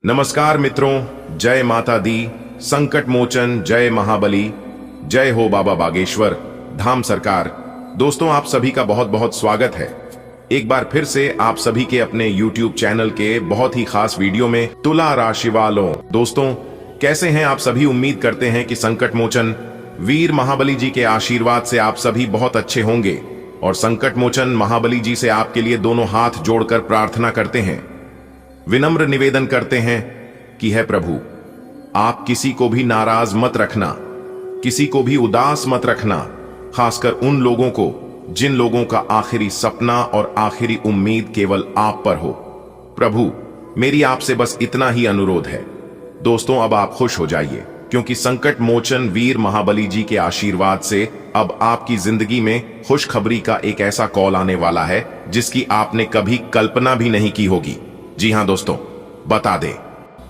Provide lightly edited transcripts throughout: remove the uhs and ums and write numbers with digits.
नमस्कार मित्रों, जय माता दी, संकट मोचन, जय महाबली, जय हो बाबा बागेश्वर धाम सरकार। दोस्तों, आप सभी का बहुत बहुत स्वागत है एक बार फिर से आप सभी के अपने YouTube चैनल के बहुत ही खास वीडियो में तुला राशि वालों। दोस्तों, कैसे हैं आप सभी? उम्मीद करते हैं कि संकट मोचन वीर महाबली जी के आशीर्वाद से आप सभी बहुत अच्छे होंगे और संकट मोचन महाबली जी से आपके लिए दोनों हाथ जोड़कर प्रार्थना करते हैं, विनम्र निवेदन करते हैं कि है प्रभु, आप किसी को भी नाराज मत रखना, किसी को भी उदास मत रखना, खासकर उन लोगों को जिन लोगों का आखिरी सपना और आखिरी उम्मीद केवल आप पर हो। प्रभु, मेरी आपसे बस इतना ही अनुरोध है। दोस्तों, अब आप खुश हो जाइए, क्योंकि संकट मोचन वीर महाबली जी के आशीर्वाद से अब आपकी जिंदगी में खुशखबरी का एक ऐसा कॉल आने वाला है जिसकी आपने कभी कल्पना भी नहीं की होगी। जी हां दोस्तों, बता दें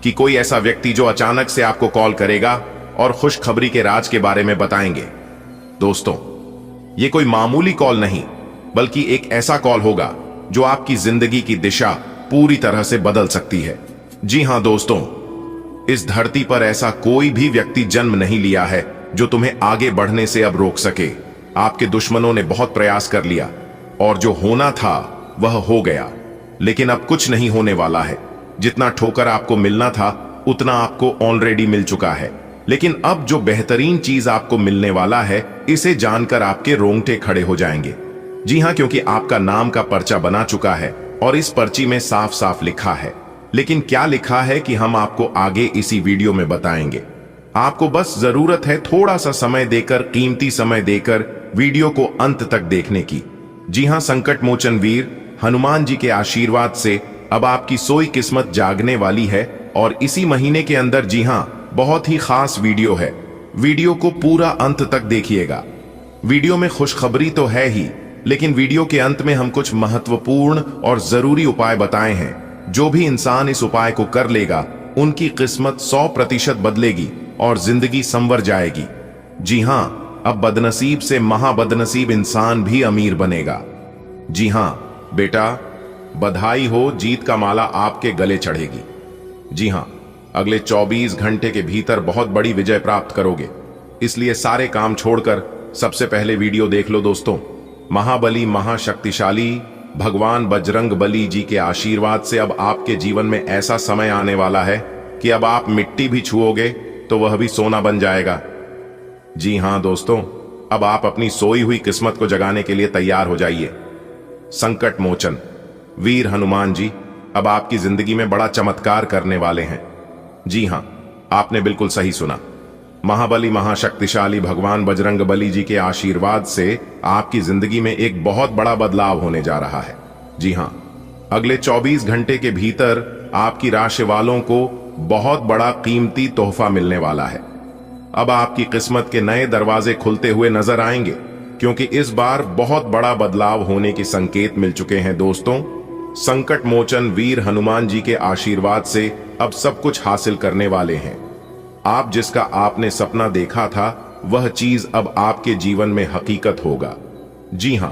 कि कोई ऐसा व्यक्ति जो अचानक से आपको कॉल करेगा और खुशखबरी के राज के बारे में बताएंगे। दोस्तों, ये कोई मामूली कॉल नहीं, बल्कि एक ऐसा कॉल होगा जो आपकी जिंदगी की दिशा पूरी तरह से बदल सकती है। जी हां दोस्तों, इस धरती पर ऐसा कोई भी व्यक्ति जन्म नहीं लिया है जो तुम्हें आगे बढ़ने से अब रोक सके। आपके दुश्मनों ने बहुत प्रयास कर लिया और जो होना था वह हो गया, लेकिन अब कुछ नहीं होने वाला है। जितना ठोकर आपको मिलना था उतना आपको ऑलरेडी मिल चुका है, लेकिन अब जो बेहतरीन चीज आपको मिलने वाला है, इसे जानकर आपके रोंगटे खड़े हो जाएंगे। जी हां, क्योंकि आपका नाम का पर्चा बना चुका है और इस पर्ची में साफ साफ लिखा है। लेकिन क्या लिखा है कि हम आपको आगे इसी वीडियो में बताएंगे। आपको बस जरूरत है थोड़ा सा समय देकर, कीमती समय देकर वीडियो को अंत तक देखने की। जी हां, संकट मोचन वीर हनुमान जी के आशीर्वाद से अब आपकी सोई किस्मत जागने वाली है और इसी महीने के अंदर, जी हां, बहुत ही खास वीडियो है। वीडियो को पूरा अंत तक देखिएगा। वीडियो में खुशखबरी तो है ही, लेकिन वीडियो के अंत में हम कुछ महत्वपूर्ण और जरूरी उपाय बताए हैं। जो भी इंसान इस उपाय को कर लेगा, उनकी किस्मत 100% बदलेगी और जिंदगी संवर जाएगी। जी हां, अब बदनसीब से महाबदनसीब इंसान भी अमीर बनेगा। जी हां बेटा, बधाई हो, जीत का माला आपके गले चढ़ेगी। जी हां, अगले 24 घंटे के भीतर बहुत बड़ी विजय प्राप्त करोगे, इसलिए सारे काम छोड़कर सबसे पहले वीडियो देख लो। दोस्तों, महाबली महाशक्तिशाली भगवान बजरंग बली जी के आशीर्वाद से अब आपके जीवन में ऐसा समय आने वाला है कि अब आप मिट्टी भी छुओगे तो वह भी सोना बन जाएगा। जी हां दोस्तों, अब आप अपनी सोई हुई किस्मत को जगाने के लिए तैयार हो जाइए। संकट मोचन वीर हनुमान जी अब आपकी जिंदगी में बड़ा चमत्कार करने वाले हैं। जी हां, आपने बिल्कुल सही सुना। महाबली महाशक्तिशाली भगवान बजरंग बली जी के आशीर्वाद से आपकी जिंदगी में एक बहुत बड़ा बदलाव होने जा रहा है। जी हां, अगले 24 घंटे के भीतर आपकी राशि वालों को बहुत बड़ा कीमती तोहफा मिलने वाला है। अब आपकी किस्मत के नए दरवाजे खुलते हुए नजर आएंगे, क्योंकि इस बार बहुत बड़ा बदलाव होने के संकेत मिल चुके हैं। दोस्तों, संकट मोचन वीर हनुमान जी के आशीर्वाद से अब सब कुछ हासिल करने वाले हैं। आप जिसका आपने सपना देखा था, वह चीज अब आपके जीवन में हकीकत होगा। जी हां,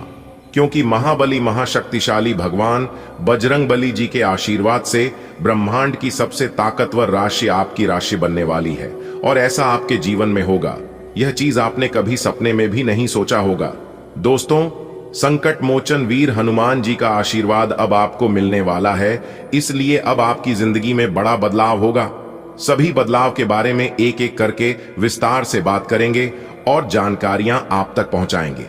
क्योंकि महाबली महाशक्तिशाली भगवान बजरंग बली जी के आशीर्वाद से ब्रह्मांड की सबसे ताकतवर राशि आपकी राशि बनने वाली है और ऐसा आपके जीवन में होगा। यह चीज आपने कभी सपने में भी नहीं सोचा होगा। दोस्तों, संकट मोचन वीर हनुमान जी का आशीर्वाद अब आपको मिलने वाला है, इसलिए अब आपकी जिंदगी में बड़ा बदलाव होगा। सभी बदलाव के बारे में एक एक करके विस्तार से बात करेंगे और जानकारियां आप तक पहुंचाएंगे।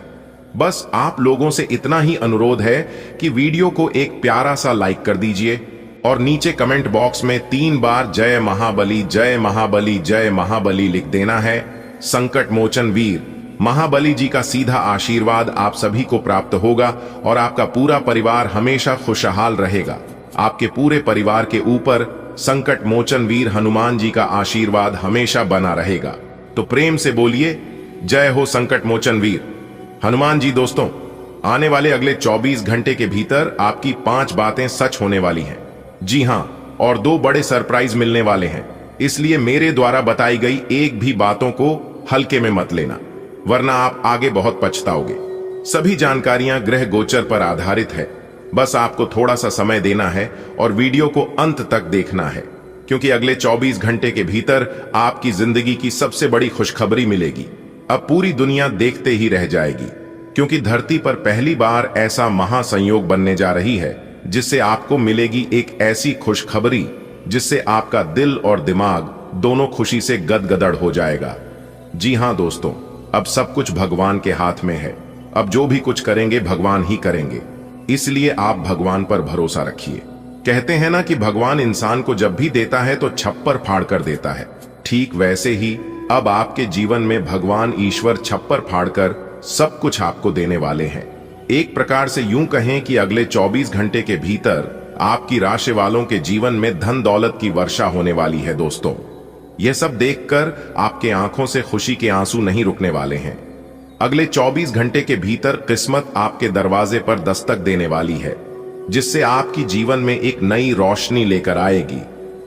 बस आप लोगों से इतना ही अनुरोध है कि वीडियो को एक प्यारा सा लाइक कर दीजिए और नीचे कमेंट बॉक्स में 3 बार जय महाबली जय महाबली जय महाबली लिख देना है। संकट मोचन वीर महाबली जी का सीधा आशीर्वाद आप सभी को प्राप्त होगा और आपका पूरा परिवार हमेशा खुशहाल रहेगा। आपके पूरे परिवार के ऊपर संकट मोचन वीर हनुमान जी का आशीर्वाद हमेशा बना रहेगा। तो प्रेम से बोलिए, जय हो संकट मोचन वीर हनुमान जी। दोस्तों, आने वाले अगले 24 घंटे के भीतर आपकी 5 बातें सच होने वाली हैं। जी हां, और 2 बड़े सरप्राइज मिलने वाले हैं, इसलिए मेरे द्वारा बताई गई एक भी बातों को हल्के में मत लेना, वरना आप आगे बहुत पछताओगे। सभी जानकारियां ग्रह गोचर पर आधारित है। बस आपको थोड़ा सा समय देना है और वीडियो को अंत तक देखना है। क्योंकि अगले 24 घंटे के भीतर आपकी जिंदगी की सबसे बड़ी खुशखबरी मिलेगी। अब पूरी दुनिया देखते ही रह जाएगी, क्योंकि धरती पर पहली बार ऐसा महासंयोग बनने जा रही है जिससे आपको मिलेगी एक ऐसी खुशखबरी जिससे आपका दिल और दिमाग दोनों खुशी से गदगदड़ हो जाएगा। जी हां दोस्तों, अब सब कुछ भगवान के हाथ में है। अब जो भी कुछ करेंगे भगवान ही करेंगे, इसलिए आप भगवान पर भरोसा रखिए। कहते हैं ना कि भगवान इंसान को जब भी देता है तो छप्पर फाड़ कर देता है। ठीक वैसे ही अब आपके जीवन में भगवान ईश्वर छप्पर फाड़कर सब कुछ आपको देने वाले हैं। एक प्रकार से यूं कहें कि अगले 24 घंटे के भीतर आपकी राशि वालों के जीवन में धन दौलत की वर्षा होने वाली है। दोस्तों, यह सब देखकर आपके आंखों से खुशी के आंसू नहीं रुकने वाले हैं। अगले 24 घंटे के भीतर किस्मत आपके दरवाजे पर दस्तक देने वाली है, जिससे आपकी जीवन में एक नई रोशनी लेकर आएगी।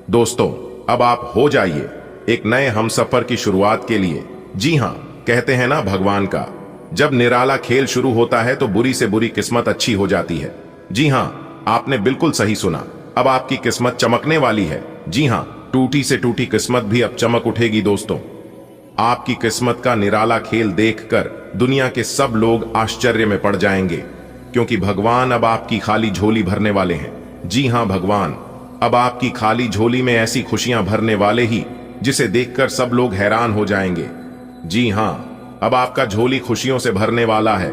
दोस्तों, अब आप हो जाइए एक नए हमसफर की शुरुआत के लिए। जी हां, कहते हैं ना भगवान का जब निराला खेल शुरू होता है तो बुरी से बुरी किस्मत अच्छी हो जाती है। जी हां, आपने बिल्कुल सही सुना। अब आपकी किस्मत चमकने वाली है। जी हां, टूटी से टूटी किस्मत भी अब चमक उठेगी। दोस्तों, आपकी किस्मत का निराला खेल देखकर दुनिया के सब लोग आश्चर्य में पड़ जाएंगे, क्योंकि भगवान अब आपकी खाली झोली भरने वाले हैं। जी हां, भगवान अब आपकी खाली झोली में ऐसी खुशियां भरने वाले ही जिसे देखकर सब लोग हैरान हो जाएंगे। जी हां, अब आपका झोली खुशियों से भरने वाला है,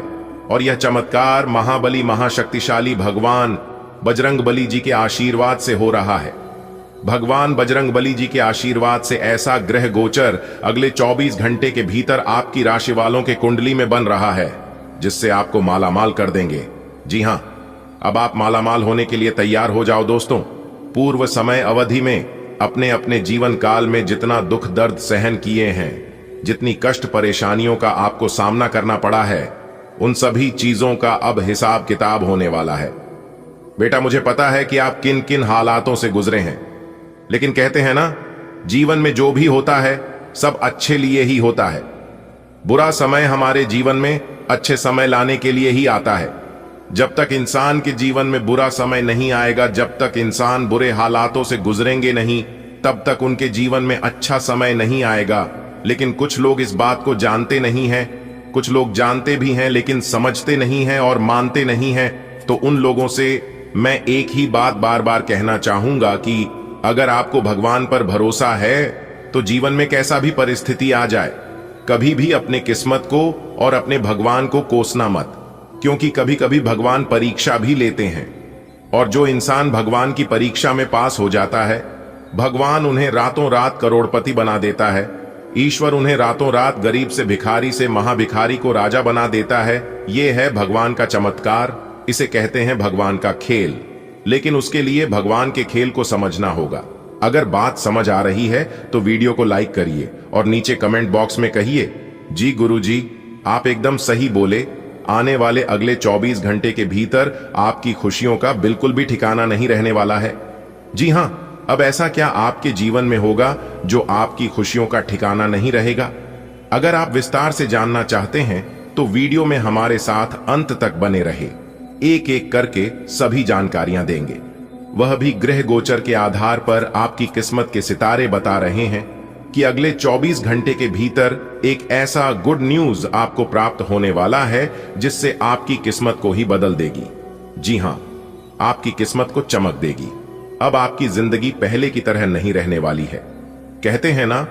और यह चमत्कार महाबली महाशक्तिशाली भगवान बजरंगबली जी के आशीर्वाद से हो रहा है। भगवान बजरंगबली जी के आशीर्वाद से ऐसा ग्रह गोचर अगले 24 घंटे के भीतर आपकी राशि वालों के कुंडली में बन रहा है, जिससे आपको मालामाल कर देंगे। जी हां, अब आप मालामाल होने के लिए तैयार हो जाओ। दोस्तों, पूर्व समय अवधि में अपने अपने जीवन काल में जितना दुख दर्द सहन किए हैं, जितनी कष्ट परेशानियों का आपको सामना करना पड़ा है, उन सभी चीजों का अब हिसाब किताब होने वाला है। बेटा, मुझे पता है कि आप किन किन हालातों से गुजरे हैं, लेकिन कहते हैं ना, जीवन में जो भी होता है सब अच्छे लिए ही होता है। बुरा समय हमारे जीवन में अच्छे समय लाने के लिए ही आता है। जब तक इंसान के जीवन में बुरा समय नहीं आएगा, जब तक इंसान बुरे हालातों से गुजरेंगे नहीं, तब तक उनके जीवन में अच्छा समय नहीं आएगा। लेकिन कुछ लोग इस बात को जानते नहीं हैं, कुछ लोग जानते भी हैं लेकिन समझते नहीं हैं और मानते नहीं हैं। तो उन लोगों से मैं एक ही बात बार बार कहना चाहूंगा कि अगर आपको भगवान पर भरोसा है तो जीवन में कैसा भी परिस्थिति आ जाए, कभी भी अपने किस्मत को और अपने भगवान को कोसना मत, क्योंकि कभी कभी भगवान परीक्षा भी लेते हैं, और जो इंसान भगवान की परीक्षा में पास हो जाता है, भगवान उन्हें रातों रात करोड़पति बना देता है। ईश्वर उन्हें रातों रात गरीब से भिखारी से महाभिखारी को राजा बना देता है। यह है भगवान का चमत्कार, इसे कहते हैं भगवान का खेल। लेकिन उसके लिए भगवान के खेल को समझना होगा। अगर बात समझ आ रही है तो वीडियो को लाइक करिए और नीचे कमेंट बॉक्स में कहिए, जी गुरुजी, आप एकदम सही बोले। आने वाले अगले 24 घंटे के भीतर आपकी खुशियों का बिल्कुल भी ठिकाना नहीं रहने वाला है। जी हां, अब ऐसा क्या आपके जीवन में होगा जो आपकी खुशियों का ठिकाना नहीं रहेगा? अगर आप विस्तार से जानना चाहते हैं तो वीडियो में हमारे साथ अंत तक बने रहे। एक एक करके सभी जानकारियां देंगे, वह भी ग्रह गोचर के आधार पर। आपकी किस्मत के सितारे बता रहे हैं कि अगले 24 घंटे के भीतर एक ऐसा गुड न्यूज आपको प्राप्त होने वाला है जिससे आपकी किस्मत को ही बदल देगी। जी हां, आपकी किस्मत को चमक देगी। अब आपकी जिंदगी पहले की तरह नहीं रहने वाली है। कहते हैं ना,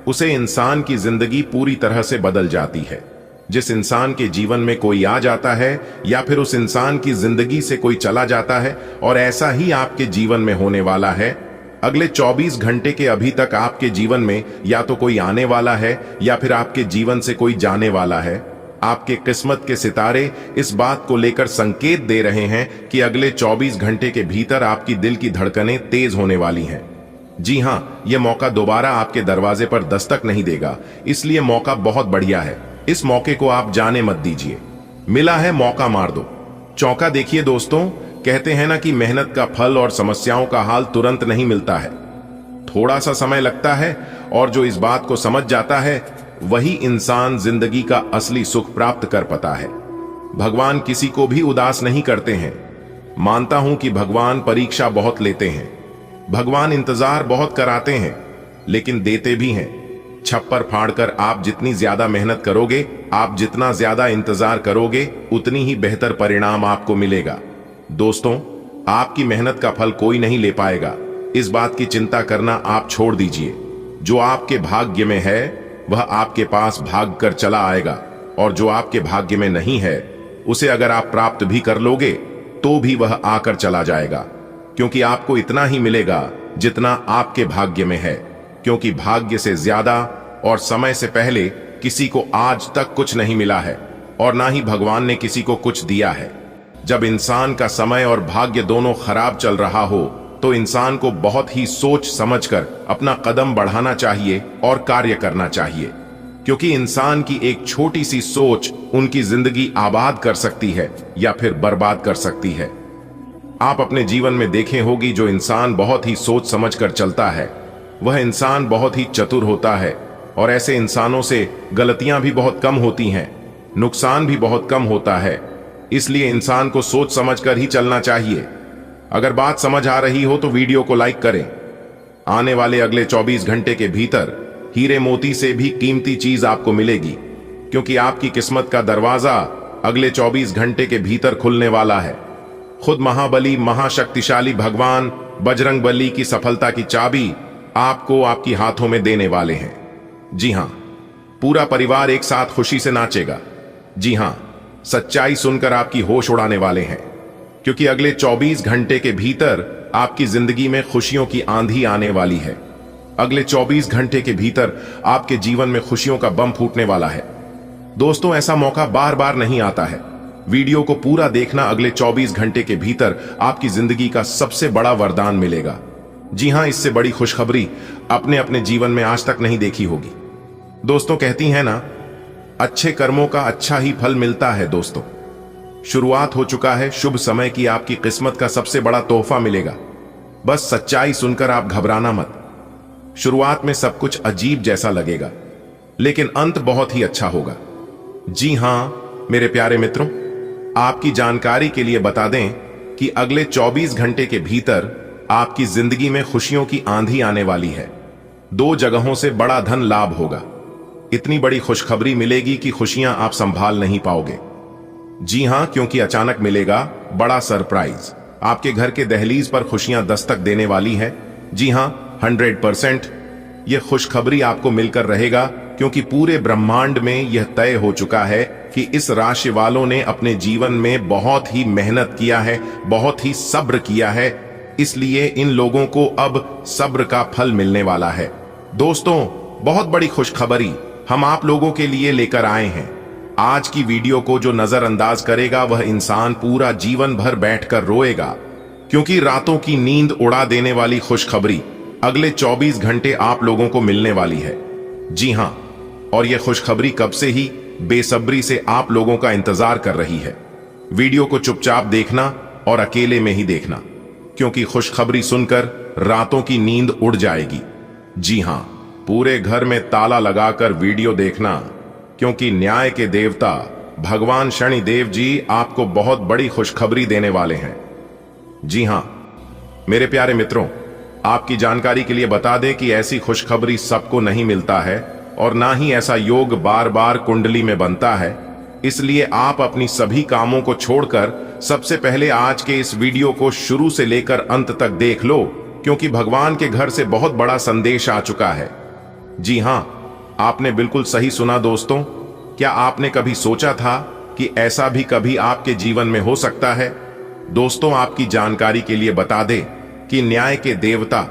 उसे इंसान की जिंदगी पूरी तरह से बदल जाती है। जिस इंसान के जीवन में कोई आ जाता है या फिर उस इंसान की जिंदगी से कोई चला जाता है, और ऐसा ही आपके जीवन में होने वाला है। अगले 24 घंटे के अभी तक आपके जीवन में या तो कोई आने वाला है या फिर आपके जीवन से कोई जाने वाला है। आपके किस्मत के सितारे इस बात को लेकर संकेत दे रहे हैं कि अगले 24 घंटे के भीतर आपकी दिल की धड़कनें तेज होने वाली हैं। जी हां, यह मौका दोबारा आपके दरवाजे पर दस्तक नहीं देगा, इसलिए मौका बहुत बढ़िया है। इस मौके को आप जाने मत दीजिए। मिला है, मौका मार दो। चौका देखिए दोस्तों, कहते हैं ना कि मेहनत का फल और समस्याओं का हाल तुरंत नहीं मिलता है, थोड़ा सा समय लगता है, और जो इस बात को समझ जाता है वही इंसान जिंदगी का असली सुख प्राप्त कर पाता है। भगवान किसी को भी उदास नहीं करते हैं। मानता हूं कि भगवान परीक्षा बहुत लेते हैं, भगवान इंतजार बहुत कराते हैं लेकिन देते भी हैं। छप्पर फाड़कर आप जितनी ज्यादा मेहनत करोगे, आप जितना ज्यादा इंतजार करोगे, उतनी ही बेहतर परिणाम आपको मिलेगा। दोस्तों, आपकी मेहनत का फल कोई नहीं ले पाएगा, इस बात की चिंता करना आप छोड़ दीजिए। जो आपके भाग्य में है वह आपके पास भाग कर चला आएगा, और जो आपके भाग्य में नहीं है उसे अगर आप प्राप्त भी कर लोगे तो भी वह आकर चला जाएगा, क्योंकि आपको इतना ही मिलेगा जितना आपके भाग्य में है। क्योंकि भाग्य से ज्यादा और समय से पहले किसी को आज तक कुछ नहीं मिला है, और ना ही भगवान ने किसी को कुछ दिया है। जब इंसान का समय और भाग्य दोनों खराब चल रहा हो तो इंसान को बहुत ही सोच समझकर अपना कदम बढ़ाना चाहिए और कार्य करना चाहिए, क्योंकि इंसान की एक छोटी सी सोच उनकी जिंदगी आबाद कर सकती है या फिर बर्बाद कर सकती है। आप अपने जीवन में देखे होगी, जो इंसान बहुत ही सोच समझकर चलता है वह इंसान बहुत ही चतुर होता है, और ऐसे इंसानों से गलतियां भी बहुत कम होती हैं, नुकसान भी बहुत कम होता है। इसलिए इंसान को सोच समझकर ही चलना चाहिए। अगर बात समझ आ रही हो तो वीडियो को लाइक करें। आने वाले अगले 24 घंटे के भीतर हीरे मोती से भी कीमती चीज आपको मिलेगी, क्योंकि आपकी किस्मत का दरवाजा अगले 24 घंटे के भीतर खुलने वाला है। खुद महाबली महाशक्तिशाली भगवान बजरंगबली की सफलता की चाबी आपको आपकी हाथों में देने वाले हैं। जी हां, पूरा परिवार एक साथ खुशी से नाचेगा। जी हां, सच्चाई सुनकर आपकी होश उड़ाने वाले हैं, क्योंकि अगले 24 घंटे के भीतर आपकी जिंदगी में खुशियों की आंधी आने वाली है। अगले 24 घंटे के भीतर आपके जीवन में खुशियों का बम फूटने वाला है। दोस्तों, ऐसा मौका बार बार नहीं आता है। वीडियो को पूरा देखना, अगले 24 घंटे के भीतर आपकी जिंदगी का सबसे बड़ा वरदान मिलेगा। जी हां, इससे बड़ी खुशखबरी अपने अपने जीवन में आज तक नहीं देखी होगी। दोस्तों, कहती हैं ना, अच्छे कर्मों का अच्छा ही फल मिलता है। दोस्तों, शुरुआत हो चुका है शुभ समय की, आपकी किस्मत का सबसे बड़ा तोहफा मिलेगा। बस सच्चाई सुनकर आप घबराना मत। शुरुआत में सब कुछ अजीब जैसा लगेगा, लेकिन अंत बहुत ही अच्छा होगा। जी हां मेरे प्यारे मित्रों, आपकी जानकारी के लिए बता दें कि अगले 24 घंटे के भीतर आपकी जिंदगी में खुशियों की आंधी आने वाली है। 2 जगहों से बड़ा धन लाभ होगा। इतनी बड़ी खुशखबरी मिलेगी कि खुशियां आप संभाल नहीं पाओगे। जी हां, क्योंकि अचानक मिलेगा बड़ा सरप्राइज। आपके घर के दहलीज पर खुशियां दस्तक देने वाली है। जी हां, 100% यह खुशखबरी आपको मिलकर रहेगा, क्योंकि पूरे ब्रह्मांड में यह तय हो चुका है कि इस राशि वालों ने अपने जीवन में बहुत ही मेहनत किया है, बहुत ही सब्र किया है, इसलिए इन लोगों को अब सब्र का फल मिलने वाला है। दोस्तों, बहुत बड़ी खुशखबरी हम आप लोगों के लिए लेकर आए हैं। आज की वीडियो को जो नजरअंदाज करेगा वह इंसान पूरा जीवन भर बैठकर रोएगा, क्योंकि रातों की नींद उड़ा देने वाली खुशखबरी अगले 24 घंटे आप लोगों को मिलने वाली है। जी हां, और यह खुशखबरी कब से ही बेसब्री से आप लोगों का इंतजार कर रही है। वीडियो को चुपचाप देखना और अकेले में ही देखना, क्योंकि खुशखबरी सुनकर रातों की नींद उड़ जाएगी। जी हां, पूरे घर में ताला लगाकर वीडियो देखना, क्योंकि न्याय के देवता भगवान शनिदेव जी आपको बहुत बड़ी खुशखबरी देने वाले हैं। जी हां मेरे प्यारे मित्रों, आपकी जानकारी के लिए बता दें कि ऐसी खुशखबरी सबको नहीं मिलता है, और ना ही ऐसा योग बार बार कुंडली में बनता है। इसलिए आप अपनी सभी कामों को छोड़कर सबसे पहले आज के इस वीडियो को शुरू से लेकर अंत तक देख लो, क्योंकि भगवान के घर से बहुत बड़ा संदेश आ चुका है। जी हां, आपने बिल्कुल सही सुना दोस्तों। क्या आपने कभी सोचा था कि ऐसा भी कभी आपके जीवन में हो सकता है? दोस्तों, आपकी जानकारी के लिए बता दें कि न्याय के देवता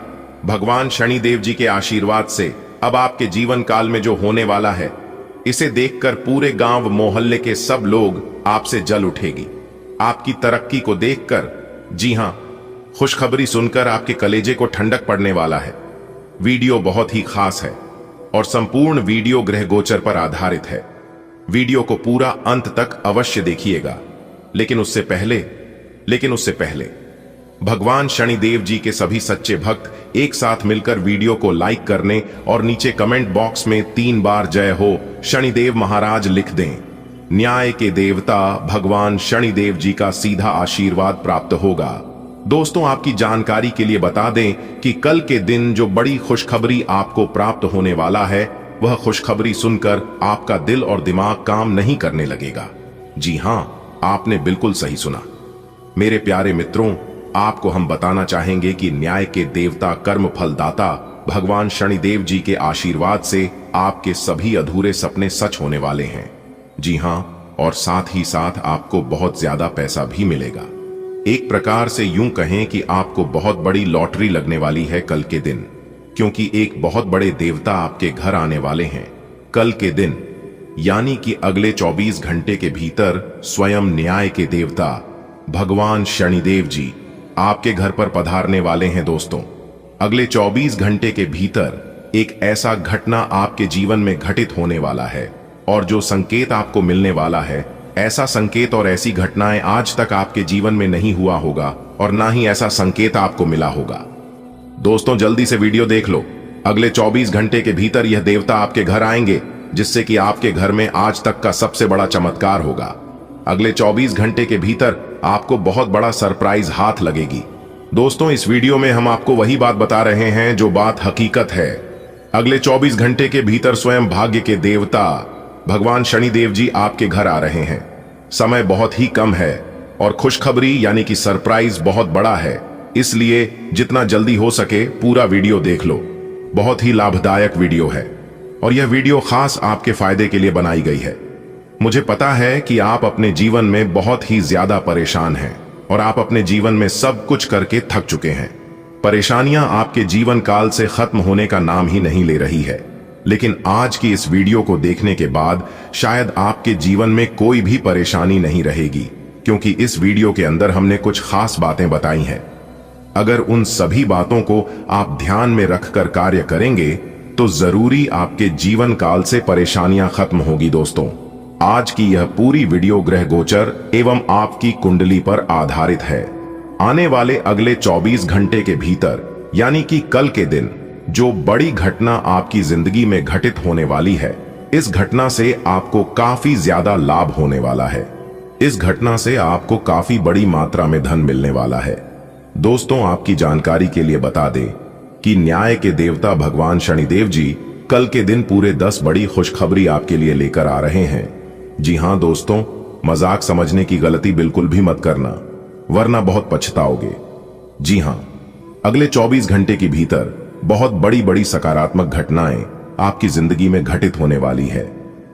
भगवान शनिदेव जी के आशीर्वाद से अब आपके जीवन काल में जो होने वाला है, इसे देखकर पूरे गांव मोहल्ले के सब लोग आपसे जल उठेगी। आपकी तरक्की को देखकर, जी हां, खुशखबरी सुनकर आपके कलेजे को ठंडक पड़ने वाला है। वीडियो बहुत ही खास है और संपूर्ण वीडियो ग्रह गोचर पर आधारित है। वीडियो को पूरा अंत तक अवश्य देखिएगा, लेकिन उससे पहले भगवान शनिदेव जी के सभी सच्चे भक्त एक साथ मिलकर वीडियो को लाइक करने और नीचे कमेंट बॉक्स में 3 बार जय हो शनिदेव महाराज लिख दें। न्याय के देवता भगवान शनिदेव जी का सीधा आशीर्वाद प्राप्त होगा। दोस्तों, आपकी जानकारी के लिए बता दें कि कल के दिन जो बड़ी खुशखबरी आपको प्राप्त होने वाला है, वह खुशखबरी सुनकर आपका दिल और दिमाग काम नहीं करने लगेगा। जी हां, आपने बिल्कुल सही सुना। मेरे प्यारे मित्रों, आपको हम बताना चाहेंगे कि न्याय के देवता, कर्म फलदाता भगवान शनिदेव जी के आशीर्वाद से आपके सभी अधूरे सपने सच होने वाले हैं। जी हां, और साथ ही साथ आपको बहुत ज्यादा पैसा भी मिलेगा। एक प्रकार से यूं कहें कि आपको बहुत बड़ी लॉटरी लगने वाली है कल के दिन, क्योंकि एक बहुत बड़े देवता आपके घर आने वाले हैं कल के दिन, यानी कि अगले 24 घंटे के भीतर स्वयं न्याय के देवता भगवान शनिदेव जी आपके घर पर पधारने वाले हैं। दोस्तों, अगले 24 घंटे के भीतर एक ऐसा घटना आपके जीवन में घटित होने वाला है, और जो संकेत आपको मिलने वाला है, ऐसा संकेत और ऐसी घटनाएं आज तक आपके जीवन में नहीं हुआ होगा और ना ही ऐसा संकेत आपको मिला होगा। दोस्तों, जल्दी से वीडियो देख लो। अगले 24 घंटे के भीतर यह देवता आपके घर आएंगे, जिससे कि आपके घर में आज तक का सबसे बड़ा चमत्कार होगा। अगले 24 घंटे के भीतर आपको बहुत बड़ा सरप्राइज हाथ लगेगी। दोस्तों, इस वीडियो में हम आपको वही बात बता रहे हैं जो बात हकीकत है। अगले 24 घंटे के भीतर स्वयं भाग्य के देवता भगवान शनिदेव जी आपके घर आ रहे हैं। समय बहुत ही कम है और खुशखबरी यानी कि सरप्राइज बहुत बड़ा है, इसलिए जितना जल्दी हो सके पूरा वीडियो देख लो। बहुत ही लाभदायक वीडियो है और यह वीडियो खास आपके फायदे के लिए बनाई गई है। मुझे पता है कि आप अपने जीवन में बहुत ही ज्यादा परेशान हैं और आप अपने जीवन में सब कुछ करके थक चुके हैं। परेशानियां आपके जीवन काल से खत्म होने का नाम ही नहीं ले रही है, लेकिन आज की इस वीडियो को देखने के बाद शायद आपके जीवन में कोई भी परेशानी नहीं रहेगी, क्योंकि इस वीडियो के अंदर हमने कुछ खास बातें बताई हैं। अगर उन सभी बातों को आप ध्यान में रखकर कार्य करेंगे तो जरूरी आपके जीवन काल से परेशानियां खत्म होगी। दोस्तों, आज की यह पूरी वीडियो ग्रह गोचर एवं आपकी कुंडली पर आधारित है। आने वाले अगले 24 घंटे के भीतर यानी कि कल के दिन जो बड़ी घटना आपकी जिंदगी में घटित होने वाली है, इस घटना से आपको काफी ज्यादा लाभ होने वाला है। इस घटना से आपको काफी बड़ी मात्रा में धन मिलने वाला है। दोस्तों, आपकी जानकारी के लिए बता दें कि न्याय के देवता भगवान शनिदेव जी कल के दिन पूरे 10 बड़ी खुशखबरी आपके लिए लेकर आ रहे हैं। जी हां दोस्तों, मजाक समझने की गलती बिल्कुल भी मत करना, वरना बहुत पछताओगे। जी हां, अगले 24 घंटे के भीतर बहुत बड़ी बड़ी सकारात्मक घटनाएं आपकी जिंदगी में घटित होने वाली है,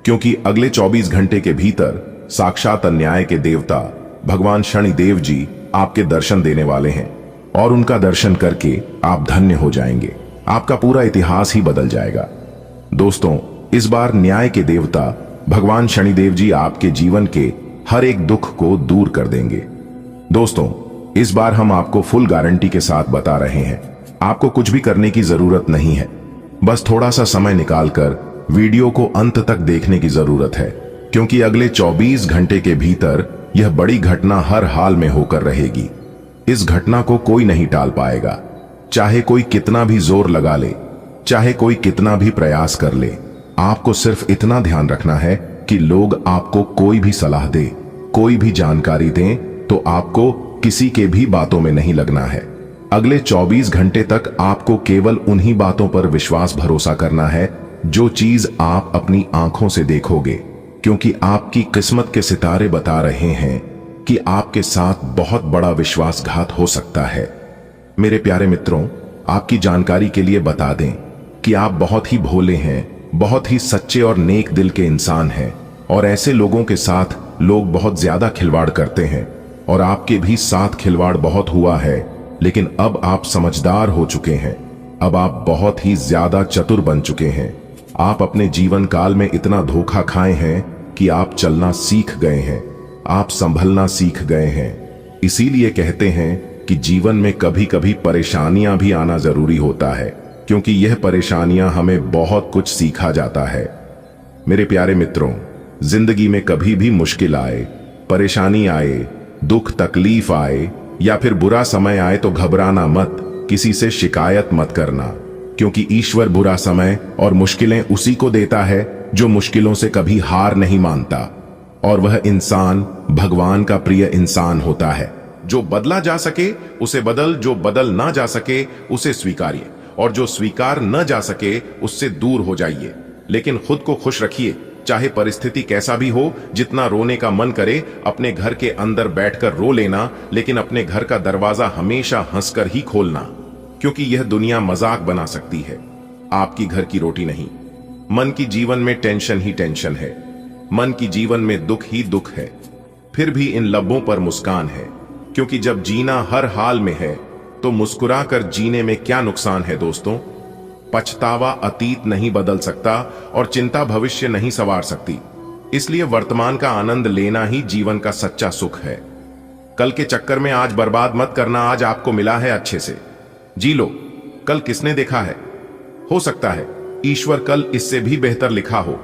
क्योंकि अगले 24 घंटे के भीतर साक्षात न्याय के देवता भगवान शनिदेव जी आपके दर्शन देने वाले हैं और उनका दर्शन करके आप धन्य हो जाएंगे। आपका पूरा इतिहास ही बदल जाएगा। दोस्तों, इस बार न्याय के देवता भगवान शनिदेव जी आपके जीवन के हर एक दुख को दूर कर देंगे। दोस्तों, इस बार हम आपको फुल गारंटी के साथ बता रहे हैं, आपको कुछ भी करने की जरूरत नहीं है। बस थोड़ा सा समय निकालकर वीडियो को अंत तक देखने की जरूरत है, क्योंकि अगले 24 घंटे के भीतर यह बड़ी घटना हर हाल में होकर रहेगी। इस घटना को कोई नहीं टाल पाएगा, चाहे कोई कितना भी जोर लगा ले, चाहे कोई कितना भी प्रयास कर ले। आपको सिर्फ इतना ध्यान रखना है कि लोग आपको कोई भी सलाह दे, कोई भी जानकारी दें, तो आपको किसी के भी बातों में नहीं लगना है। अगले 24 घंटे तक आपको केवल उन्हीं बातों पर विश्वास भरोसा करना है जो चीज आप अपनी आंखों से देखोगे, क्योंकि आपकी किस्मत के सितारे बता रहे हैं कि आपके साथ बहुत बड़ा विश्वासघात हो सकता है। मेरे प्यारे मित्रों, आपकी जानकारी के लिए बता दें कि आप बहुत ही भोले हैं, बहुत ही सच्चे और नेक दिल के इंसान हैं, और ऐसे लोगों के साथ लोग बहुत ज्यादा खिलवाड़ करते हैं, और आपके भी साथ खिलवाड़ बहुत हुआ है, लेकिन अब आप समझदार हो चुके हैं। अब आप बहुत ही ज्यादा चतुर बन चुके हैं। आप अपने जीवन काल में इतना धोखा खाए हैं कि आप चलना सीख गए हैं, आप संभलना सीख गए हैं। इसीलिए कहते हैं कि जीवन में कभी कभी परेशानियां भी आना जरूरी होता है, क्योंकि यह परेशानियां हमें बहुत कुछ सिखा जाता है। मेरे प्यारे मित्रों, जिंदगी में कभी भी मुश्किल आए, परेशानी आए, दुख तकलीफ आए या फिर बुरा समय आए तो घबराना मत, किसी से शिकायत मत करना, क्योंकि ईश्वर बुरा समय और मुश्किलें उसी को देता है जो मुश्किलों से कभी हार नहीं मानता, और वह इंसान भगवान का प्रिय इंसान होता है। जो बदला जा सके उसे बदल, जो बदल ना जा सके उसे स्वीकारिए, और जो स्वीकार न जा सके उससे दूर हो जाइए। लेकिन खुद को खुश रखिए, चाहे परिस्थिति कैसा भी हो। जितना रोने का मन करे अपने घर के अंदर बैठकर रो लेना, लेकिन अपने घर का दरवाजा हमेशा हंसकर ही खोलना, क्योंकि यह दुनिया मजाक बना सकती है, आपकी घर की रोटी नहीं। मन की जीवन में टेंशन ही टेंशन है, मन की जीवन में दुख ही दुख है। फिर भी इन लब्बों पर मुस्कान है, क्योंकि जब जीना हर हाल में है तो मुस्कुरा कर जीने में क्या नुकसान है दोस्तों। पछतावा अतीत नहीं बदल सकता और चिंता भविष्य नहीं संवार सकती। इसलिए वर्तमान का आनंद लेना ही जीवन का सच्चा सुख है। कल के चक्कर में आज बर्बाद मत करना। आज आपको मिला है, अच्छे से जी लो। कल किसने देखा है? हो सकता है ईश्वर कल इससे भी बेहतर लिखा हो।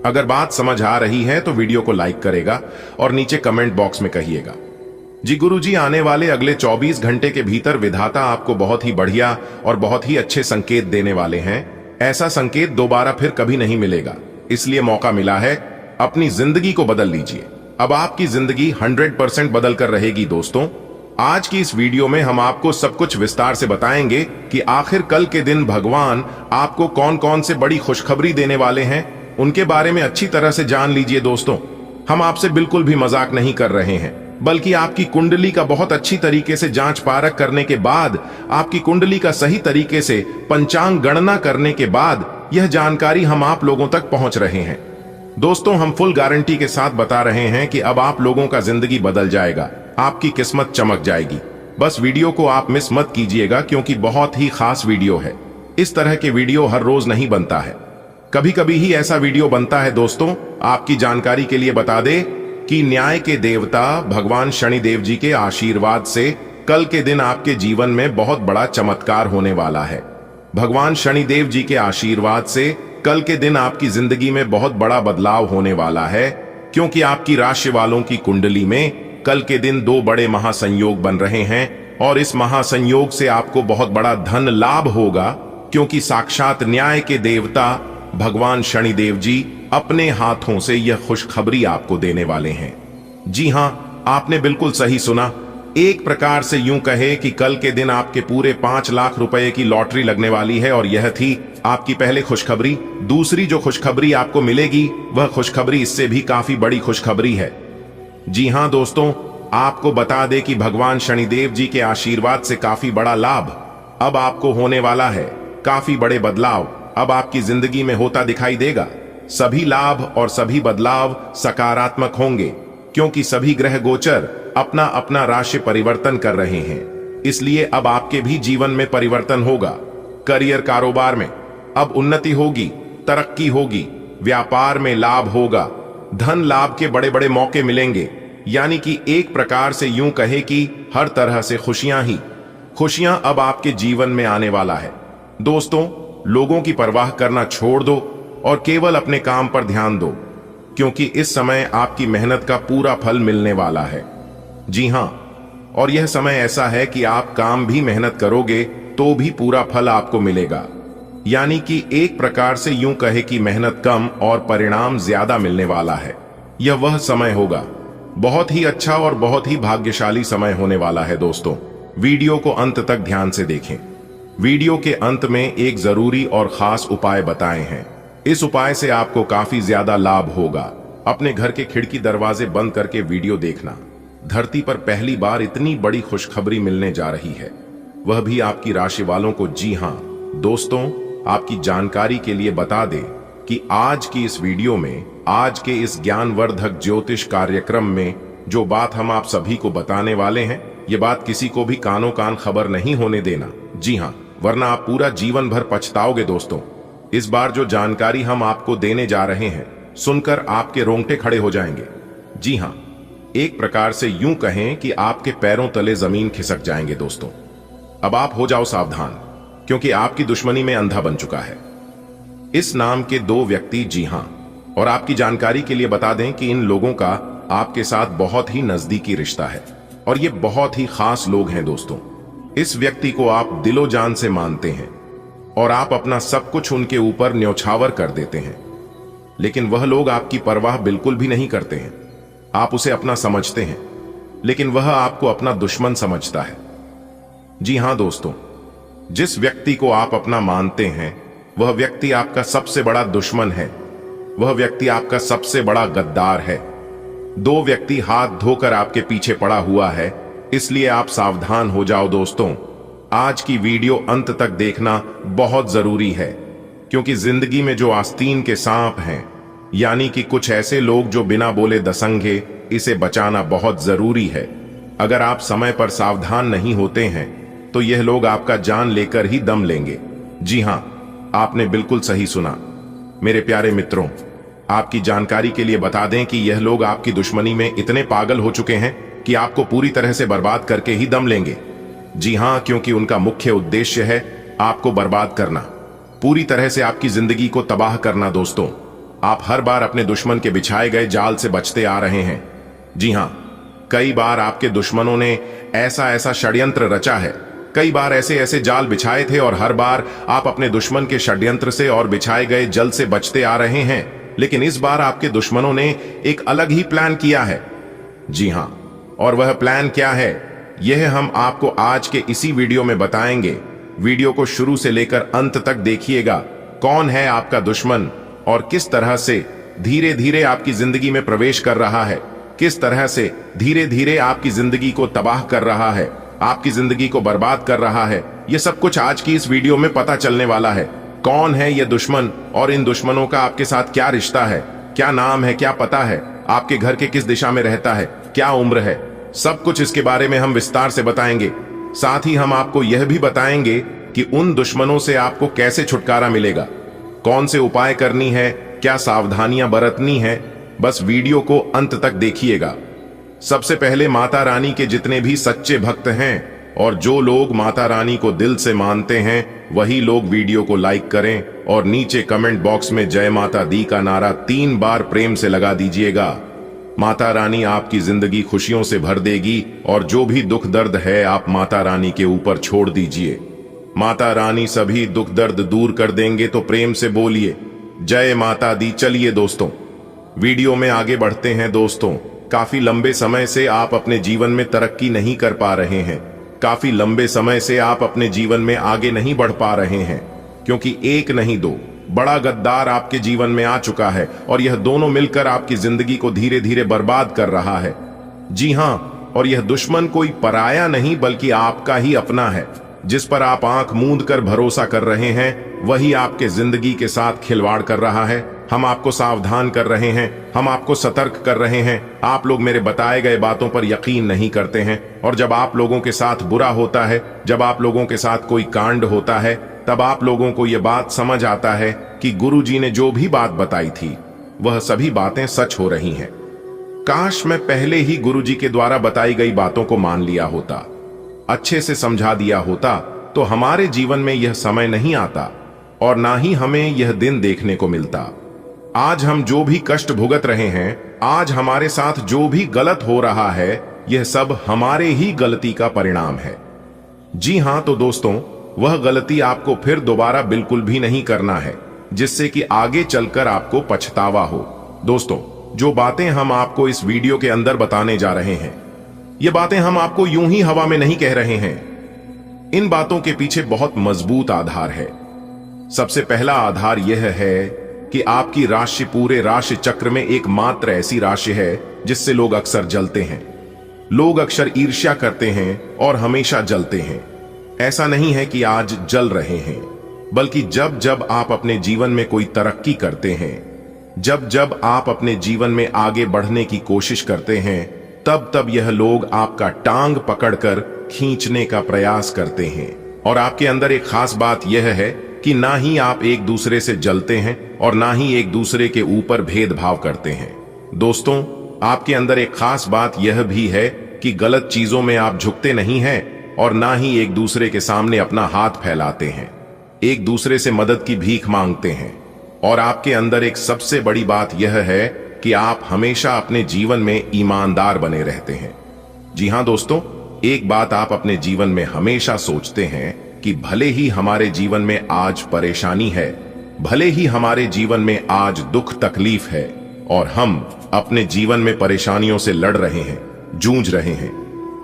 अगर बात समझ आ रही है तो वीडियो को लाइक करेगा और नीचे कमेंट बॉक्स में कहिएगा। जी गुरुजी, आने वाले अगले 24 घंटे के भीतर विधाता आपको बहुत ही बढ़िया और बहुत ही अच्छे संकेत देने वाले हैं। ऐसा संकेत दोबारा फिर कभी नहीं मिलेगा, इसलिए मौका मिला है, अपनी जिंदगी को बदल लीजिए। अब आपकी जिंदगी 100% बदल कर रहेगी दोस्तों। आज की इस वीडियो में हम आपको सब कुछ विस्तार से बताएंगे कि आखिर कल के दिन भगवान आपको कौन कौन से बड़ी खुशखबरी देने वाले हैं, उनके बारे में अच्छी तरह से जान लीजिए दोस्तों। हम आपसे बिल्कुल भी मजाक नहीं कर रहे हैं, बल्कि आपकी कुंडली का बहुत अच्छी तरीके से जांच पारख करने के बाद, आपकी कुंडली का सही तरीके से पंचांग गणना करने के बाद यह जानकारी हम आप लोगों तक पहुंच रहे हैं। दोस्तों, हम फुल गारंटी के साथ बता रहे हैं कि अब आप लोगों का जिंदगी बदल जाएगा, आपकी किस्मत चमक जाएगी। बस वीडियो को आप मिस मत कीजिएगा, क्योंकि बहुत ही खास वीडियो है। इस तरह के वीडियो हर रोज नहीं बनता है, कभी कभी ही ऐसा वीडियो बनता है दोस्तों। आपकी जानकारी के लिए बता दे कि न्याय के देवता भगवान शनिदेव जी के आशीर्वाद से कल के दिन आपके जीवन में बहुत बड़ा चमत्कार होने वाला है। भगवान शनिदेव जी के आशीर्वाद से कल के दिन आपकी जिंदगी में बहुत बड़ा बदलाव होने वाला है, क्योंकि आपकी राशि वालों की कुंडली में कल के दिन 2 बड़े महासंयोग बन रहे हैं, और इस महासंयोग से आपको बहुत बड़ा धन लाभ होगा, क्योंकि साक्षात न्याय के देवता भगवान शनिदेव जी अपने हाथों से यह खुशखबरी आपको देने वाले हैं। जी हां, आपने बिल्कुल सही सुना। एक प्रकार से यूं कहे कि कल के दिन आपके पूरे 5 लाख रुपए की लॉटरी लगने वाली है, और यह थी आपकी पहले खुशखबरी। दूसरी जो खुशखबरी आपको मिलेगी वह खुशखबरी इससे भी काफी बड़ी खुशखबरी है। जी हां दोस्तों, आपको बता दें कि भगवान शनिदेव जी के आशीर्वाद से काफी बड़ा लाभ अब आपको होने वाला है। काफी बड़े बदलाव अब आपकी जिंदगी में होता दिखाई देगा। सभी लाभ और सभी बदलाव सकारात्मक होंगे, क्योंकि सभी ग्रह गोचर अपना अपना राशि परिवर्तन कर रहे हैं। इसलिए अब आपके भी जीवन में परिवर्तन होगा। करियर कारोबार में अब उन्नति होगी, तरक्की होगी, व्यापार में लाभ होगा, धन लाभ के बड़े बड़े मौके मिलेंगे। यानी कि एक प्रकार से यूं कहे कि हर तरह से खुशियां अब आपके जीवन में आने वाला है। दोस्तों, लोगों की परवाह करना छोड़ दो और केवल अपने काम पर ध्यान दो, क्योंकि इस समय आपकी मेहनत का पूरा फल मिलने वाला है। जी हां, और यह समय ऐसा है कि आप काम भी मेहनत करोगे तो भी पूरा फल आपको मिलेगा। यानी कि एक प्रकार से यूं कहे कि मेहनत कम और परिणाम ज्यादा मिलने वाला है। यह वह समय होगा, बहुत ही अच्छा और बहुत ही भाग्यशाली समय होने वाला है। दोस्तों, वीडियो को अंत तक ध्यान से देखें। वीडियो के अंत में एक जरूरी और खास उपाय बताए हैं। इस उपाय से आपको काफी ज्यादा लाभ होगा। अपने घर के खिड़की दरवाजे बंद करके वीडियो देखना। धरती पर पहली बार इतनी बड़ी खुशखबरी मिलने जा रही है, वह भी आपकी राशि वालों को। जी हां दोस्तों, आपकी जानकारी के लिए बता दें कि आज की इस वीडियो में, आज के इस ज्ञानवर्धक ज्योतिष कार्यक्रम में जो बात हम आप सभी को बताने वाले हैं, ये बात किसी को भी कानों कान खबर नहीं होने देना। जी हां, वरना आप पूरा जीवन भर पछताओगे। दोस्तों, इस बार जो जानकारी हम आपको देने जा रहे हैं, सुनकर आपके रोंगटे खड़े हो जाएंगे। जी हां, एक प्रकार से यूं कहें कि आपके पैरों तले जमीन खिसक जाएंगे। दोस्तों, अब आप हो जाओ सावधान, क्योंकि आपकी दुश्मनी में अंधा बन चुका है। इस नाम के 2 व्यक्ति, जी हां, और आपकी जानकारी के लिए बता दें कि इन लोगों का आपके साथ बहुत ही नजदीकी रिश्ता है, और ये बहुत ही खास लोग हैं। दोस्तों, इस व्यक्ति को आप दिलो जान से मानते हैं और आप अपना सब कुछ उनके ऊपर न्यौछावर कर देते हैं, लेकिन वह लोग आपकी परवाह बिल्कुल भी नहीं करते हैं। आप उसे अपना समझते हैं, लेकिन वह आपको अपना दुश्मन समझता है। जी हां दोस्तों, जिस व्यक्ति को आप अपना मानते हैं वह व्यक्ति आपका सबसे बड़ा दुश्मन है। वह व्यक्ति आपका सबसे बड़ा गद्दार है। दो व्यक्ति हाथ धोकर आपके पीछे पड़ा हुआ है, इसलिए आप सावधान हो जाओ दोस्तों। आज की वीडियो अंत तक देखना बहुत जरूरी है, क्योंकि जिंदगी में जो आस्तीन के सांप हैं, यानी कि कुछ ऐसे लोग जो बिना बोले दसंगे, इसे बचाना बहुत जरूरी है। अगर आप समय पर सावधान नहीं होते हैं तो यह लोग आपका जान लेकर ही दम लेंगे। जी हां, आपने बिल्कुल सही सुना। मेरे प्यारे मित्रों, आपकी जानकारी के लिए बता दें कि यह लोग आपकी दुश्मनी में इतने पागल हो चुके हैं कि आपको पूरी तरह से बर्बाद करके ही दम लेंगे। जी हां, क्योंकि उनका मुख्य उद्देश्य है आपको बर्बाद करना, पूरी तरह से आपकी जिंदगी को तबाह करना। दोस्तों, आप हर बार अपने दुश्मन के बिछाए गए जाल से बचते आ रहे हैं। जी हां, कई बार आपके दुश्मनों ने ऐसा षड्यंत्र रचा है, कई बार ऐसे जाल बिछाए थे और हर बार आप अपने दुश्मन के षड्यंत्र से और बिछाए गए जल से बचते आ रहे हैं। लेकिन इस बार आपके दुश्मनों ने एक अलग ही प्लान किया है। जी हां, और वह प्लान क्या है, यह हम आपको आज के इसी वीडियो में बताएंगे। वीडियो को शुरू से लेकर अंत तक देखिएगा। कौन है आपका दुश्मन और किस तरह से धीरे धीरे आपकी जिंदगी में प्रवेश कर रहा है, किस तरह से धीरे धीरे आपकी जिंदगी को तबाह कर रहा है, आपकी जिंदगी को बर्बाद कर रहा है। यह सब कुछ आज की इस वीडियो में पता चलने वाला है। कौन है यह दुश्मन और इन दुश्मनों का आपके साथ क्या रिश्ता है, क्या नाम है, क्या पता है, आपके घर के किस दिशा में रहता है, क्या उम्र है, सब कुछ इसके बारे में हम विस्तार से बताएंगे। साथ ही हम आपको यह भी बताएंगे कि उन दुश्मनों से आपको कैसे छुटकारा मिलेगा, कौन से उपाय करनी है, क्या सावधानियां बरतनी है। बस वीडियो को अंत तक देखिएगा। सबसे पहले माता रानी के जितने भी सच्चे भक्त हैं और जो लोग माता रानी को दिल से मानते हैं, वही लोग वीडियो को लाइक करें और नीचे कमेंट बॉक्स में जय माता दी का नारा 3 बार प्रेम से लगा दीजिएगा। माता रानी आपकी जिंदगी खुशियों से भर देगी और जो भी दुख दर्द है आप माता रानी के ऊपर छोड़ दीजिए। माता रानी सभी दुख दर्द दूर कर देंगे, तो प्रेम से बोलिए जय माता दी। चलिए दोस्तों, वीडियो में आगे बढ़ते हैं। दोस्तों, काफी लंबे समय से आप अपने जीवन में तरक्की नहीं कर पा रहे हैं, काफी लंबे समय से आप अपने जीवन में आगे नहीं बढ़ पा रहे हैं, क्योंकि एक नहीं दो बड़ा गद्दार आपके जीवन में आ चुका है और यह दोनों मिलकर आपकी जिंदगी को धीरे धीरे बर्बाद कर रहा है। जी हां, और यह दुश्मन कोई पराया नहीं बल्कि आपका ही अपना है। जिस पर आप आंख मूंद कर भरोसा कर रहे हैं, वही आपके जिंदगी के साथ खिलवाड़ कर रहा है। हम आपको सावधान कर रहे हैं, हम आपको सतर्क कर रहे हैं। आप लोग मेरे बताए गए बातों पर यकीन नहीं करते हैं, और जब आप लोगों के साथ बुरा होता है, जब आप लोगों के साथ कोई कांड होता है, तब आप लोगों को यह बात समझ आता है कि गुरुजी ने जो भी बात बताई थी वह सभी बातें सच हो रही हैं। काश मैं पहले ही गुरुजी के द्वारा बताई गई बातों को मान लिया होता, अच्छे से समझा दिया होता, तो हमारे जीवन में यह समय नहीं आता और ना ही हमें यह दिन देखने को मिलता। आज हम जो भी कष्ट भुगत रहे हैं, आज हमारे साथ जो भी गलत हो रहा है, यह सब हमारे ही गलती का परिणाम है। जी हां, तो दोस्तों, वह गलती आपको फिर दोबारा बिल्कुल भी नहीं करना है, जिससे कि आगे चलकर आपको पछतावा हो। दोस्तों, जो बातें हम आपको इस वीडियो के अंदर बताने जा रहे हैं, ये बातें हम आपको यूं ही हवा में नहीं कह रहे हैं। इन बातों के पीछे बहुत मजबूत आधार है। सबसे पहला आधार यह है कि आपकी राशि पूरे राशि चक्र में एकमात्र ऐसी राशि है जिससे लोग अक्सर जलते हैं। लोग अक्सर ईर्ष्या करते हैं और हमेशा जलते हैं। ऐसा नहीं है कि आज जल रहे हैं, बल्कि जब जब आप अपने जीवन में कोई तरक्की करते हैं, जब जब आप अपने जीवन में आगे बढ़ने की कोशिश करते हैं, तब तब यह लोग आपका टांग पकड़कर खींचने का प्रयास करते हैं। और आपके अंदर एक खास बात यह है कि ना ही आप एक दूसरे से जलते हैं और ना ही एक दूसरे के ऊपर भेदभाव करते हैं। दोस्तों, आपके अंदर एक खास बात यह भी है कि गलत चीजों में आप झुकते नहीं हैं और ना ही एक दूसरे के सामने अपना हाथ फैलाते हैं, एक दूसरे से मदद की भीख मांगते हैं। और आपके अंदर एक सबसे बड़ी बात यह है कि आप हमेशा अपने जीवन में ईमानदार बने रहते हैं। जी हां दोस्तों, एक बात आप अपने जीवन में हमेशा सोचते हैं कि भले ही हमारे जीवन में आज परेशानी है, भले ही हमारे जीवन में आज दुख तकलीफ है और हम अपने जीवन में परेशानियों से लड़ रहे हैं, जूझ रहे हैं।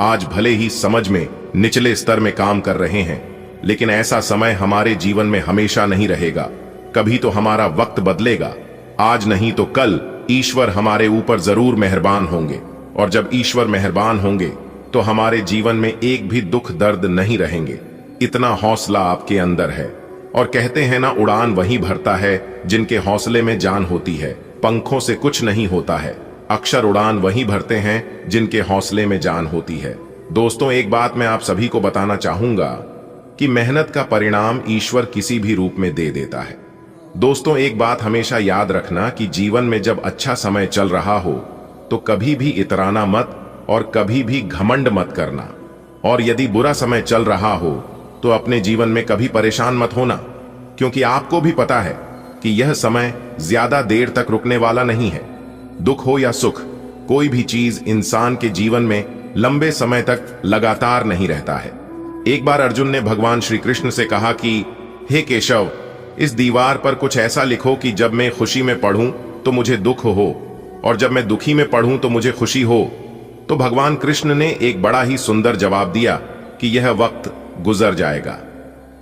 आज भले ही समझ में निचले स्तर में काम कर रहे हैं, लेकिन ऐसा समय हमारे जीवन में हमेशा नहीं रहेगा। कभी तो हमारा वक्त बदलेगा। आज नहीं तो कल ईश्वर हमारे ऊपर जरूर मेहरबान होंगे, और जब ईश्वर मेहरबान होंगे तो हमारे जीवन में एक भी दुख दर्द नहीं रहेंगे। इतना हौसला आपके अंदर है। और कहते हैं ना, उड़ान वही भरता है जिनके हौसले में जान होती है। पंखों से कुछ नहीं होता है, अक्षर उड़ान वही भरते हैं जिनके हौसले में जान होती है। दोस्तों, एक बात मैं आप सभी को बताना चाहूंगा कि मेहनत का परिणाम ईश्वर किसी भी रूप में दे देता है। दोस्तों, एक बात हमेशा याद रखना कि जीवन में जब अच्छा समय चल रहा हो तो कभी भी इतराना मत और कभी भी घमंड मत करना। और यदि बुरा समय चल रहा हो तो अपने जीवन में कभी परेशान मत होना, क्योंकि आपको भी पता है कि यह समय ज्यादा देर तक रुकने वाला नहीं है। दुख हो या सुख, कोई भी चीज इंसान के जीवन में लंबे समय तक लगातार नहीं रहता है। एक बार अर्जुन ने भगवान श्री कृष्ण से कहा कि हे केशव, इस दीवार पर कुछ ऐसा लिखो कि जब मैं खुशी में पढ़ूं तो मुझे दुख हो, और जब मैं दुखी में पढ़ूं तो मुझे खुशी हो। तो भगवान कृष्ण ने एक बड़ा ही सुंदर जवाब दिया कि यह वक्त गुजर जाएगा।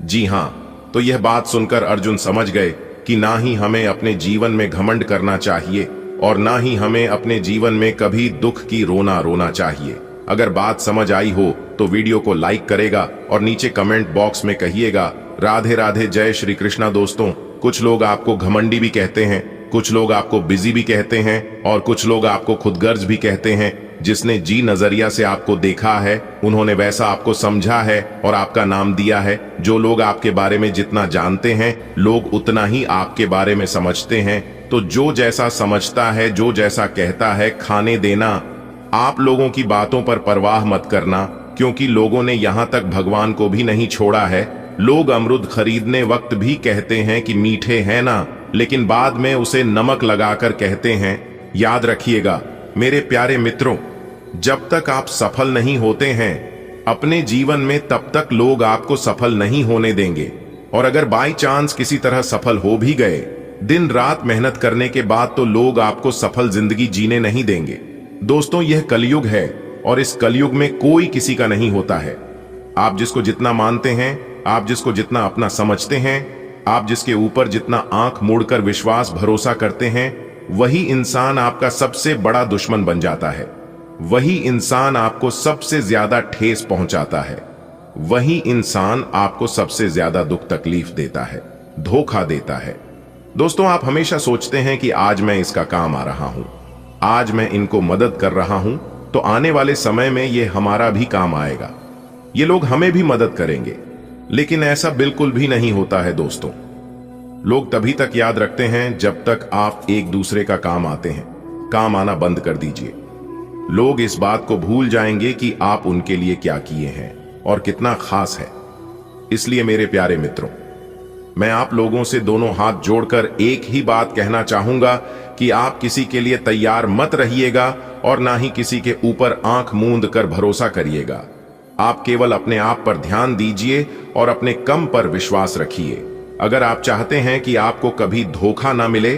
जी हां, तो यह बात सुनकर अर्जुन समझ गए कि ना ही हमें अपने जीवन में घमंड करना चाहिए और ना ही हमें अपने जीवन में कभी दुख की रोना चाहिए। अगर बात समझ आई हो तो वीडियो को लाइक करेगा और नीचे कमेंट बॉक्स में कहिएगा राधे राधे, जय श्री कृष्णा। दोस्तों, कुछ लोग आपको घमंडी भी कहते हैं, कुछ लोग आपको बिजी भी कहते हैं, और कुछ लोग आपको खुदगर्ज भी कहते हैं। जिसने जी नजरिया से आपको देखा है, उन्होंने वैसा आपको समझा है और आपका नाम दिया है। जो लोग आपके बारे में जितना जानते हैं, लोग उतना ही आपके बारे में समझते हैं। तो जो जैसा समझता है, जो जैसा कहता है, खाने देना। आप लोगों की बातों पर परवाह मत करना, क्योंकि लोगों ने यहां तक भगवान को भी नहीं छोड़ा है। लोग अमरूद खरीदने वक्त भी कहते हैं कि मीठे हैं ना, लेकिन बाद में उसे नमक लगाकर कहते हैं। याद रखिएगा मेरे प्यारे मित्रों, जब तक आप सफल नहीं होते हैं अपने जीवन में, तब तक लोग आपको सफल नहीं होने देंगे। और अगर बाय चांस किसी तरह सफल हो भी गए, दिन रात मेहनत करने के बाद, तो लोग आपको सफल जिंदगी जीने नहीं देंगे। दोस्तों, यह कलयुग है और इस कलयुग में कोई किसी का नहीं होता है। आप जिसको जितना मानते हैं, आप जिसको जितना अपना समझते हैं, आप जिसके ऊपर जितना आंख मोड़कर विश्वास भरोसा करते हैं, वही इंसान आपका सबसे बड़ा दुश्मन बन जाता है। वही इंसान आपको सबसे ज्यादा ठेस पहुंचाता है। वही इंसान आपको सबसे ज्यादा दुख तकलीफ देता है, धोखा देता है। दोस्तों, आप हमेशा सोचते हैं कि आज मैं इसका काम आ रहा हूं, आज मैं इनको मदद कर रहा हूं, तो आने वाले समय में ये हमारा भी काम आएगा, ये लोग हमें भी मदद करेंगे। लेकिन ऐसा बिल्कुल भी नहीं होता है दोस्तों। लोग तभी तक याद रखते हैं जब तक आप एक दूसरे का काम आते हैं। काम आना बंद कर दीजिए। लोग इस बात को भूल जाएंगे कि आप उनके लिए क्या किए हैं और कितना खास है। इसलिए मेरे प्यारे मित्रों, मैं आप लोगों से दोनों हाथ जोड़कर एक ही बात कहना चाहूंगा कि आप किसी के लिए तैयार मत रहिएगा और ना ही किसी के ऊपर आंख मूंद कर भरोसा करिएगा। आप केवल अपने आप पर ध्यान दीजिए और अपने कम पर विश्वास रखिए। अगर आप चाहते हैं कि आपको कभी धोखा ना मिले,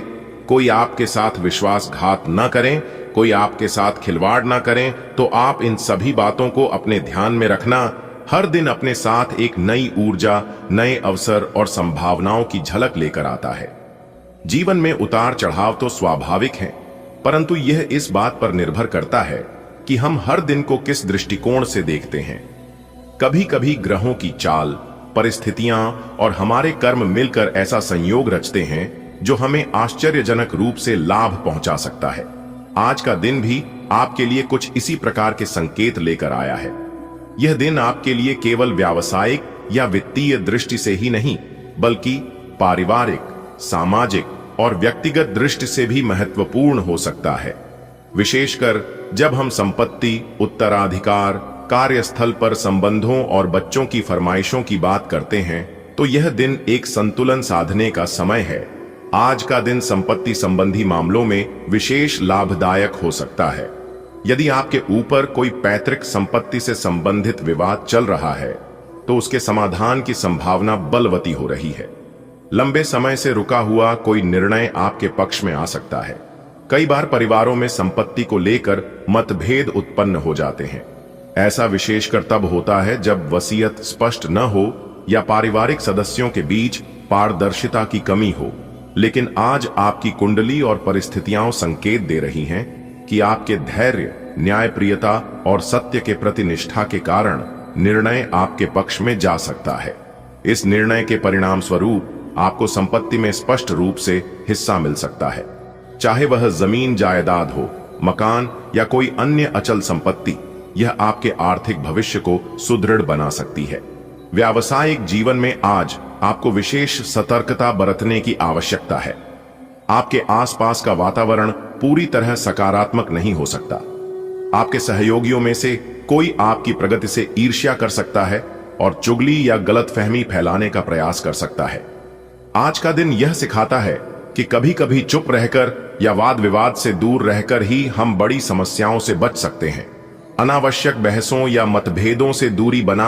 कोई आपके साथ विश्वासघात ना करें, कोई आपके साथ खिलवाड़ ना करें, तो आप इन सभी बातों को अपने ध्यान में रखना। हर दिन अपने साथ एक नई ऊर्जा, नए अवसर और संभावनाओं की झलक लेकर आता है। जीवन में उतार चढ़ाव तो स्वाभाविक है, परंतु यह इस बात पर निर्भर करता है कि हम हर दिन को किस दृष्टिकोण से देखते हैं। कभी कभी ग्रहों की चाल, परिस्थितियां और हमारे कर्म मिलकर ऐसा संयोग रचते हैं जो हमें आश्चर्यजनक रूप से लाभ पहुंचा सकता है। आज का दिन भी आपके लिए कुछ इसी प्रकार के संकेत लेकर आया है। यह दिन आपके लिए केवल व्यावसायिक या वित्तीय दृष्टि से ही नहीं, बल्कि पारिवारिक, सामाजिक और व्यक्तिगत दृष्टि से भी महत्वपूर्ण हो सकता है। विशेषकर जब हम संपत्ति, उत्तराधिकार, कार्यस्थल पर संबंधों और बच्चों की फरमाइशों की बात करते हैं, तो यह दिन एक संतुलन साधने का समय है। आज का दिन संपत्ति संबंधी मामलों में विशेष लाभदायक हो सकता है। यदि आपके ऊपर कोई पैतृक संपत्ति से संबंधित विवाद चल रहा है, तो उसके समाधान की संभावना बलवती हो रही है। लंबे समय से रुका हुआ कोई निर्णय आपके पक्ष में आ सकता है। कई बार परिवारों में संपत्ति को लेकर मतभेद उत्पन्न हो जाते हैं। ऐसा विशेषकर तब होता है जब वसीयत स्पष्ट न हो या पारिवारिक सदस्यों के बीच पारदर्शिता की कमी हो। लेकिन आज आपकी कुंडली और परिस्थितियां संकेत दे रही हैं कि आपके धैर्य, न्यायप्रियता और सत्य के प्रति निष्ठा के कारण निर्णय आपके पक्ष में जा सकता है। इस निर्णय के परिणाम स्वरूप आपको संपत्ति में स्पष्ट रूप से हिस्सा मिल सकता है, चाहे वह जमीन जायदाद हो, मकान या कोई अन्य अचल संपत्ति। यह आपके आर्थिक भविष्य को सुदृढ़ बना सकती है। व्यावसायिक जीवन में आज आपको विशेष सतर्कता बरतने की आवश्यकता है। आपके आसपास का वातावरण पूरी तरह सकारात्मक नहीं हो सकता। आपके सहयोगियों में से कोई आपकी प्रगति से ईर्ष्या कर सकता है और चुगली या गलतफहमी फैलाने का प्रयास कर सकता है। आज का दिन यह सिखाता है कि कभी कभी चुप रहकर या वाद विवाद से दूर रहकर ही हम बड़ी समस्याओं से बच सकते हैं। अनावश्यक बहसों या मतभेदों से दूरी बना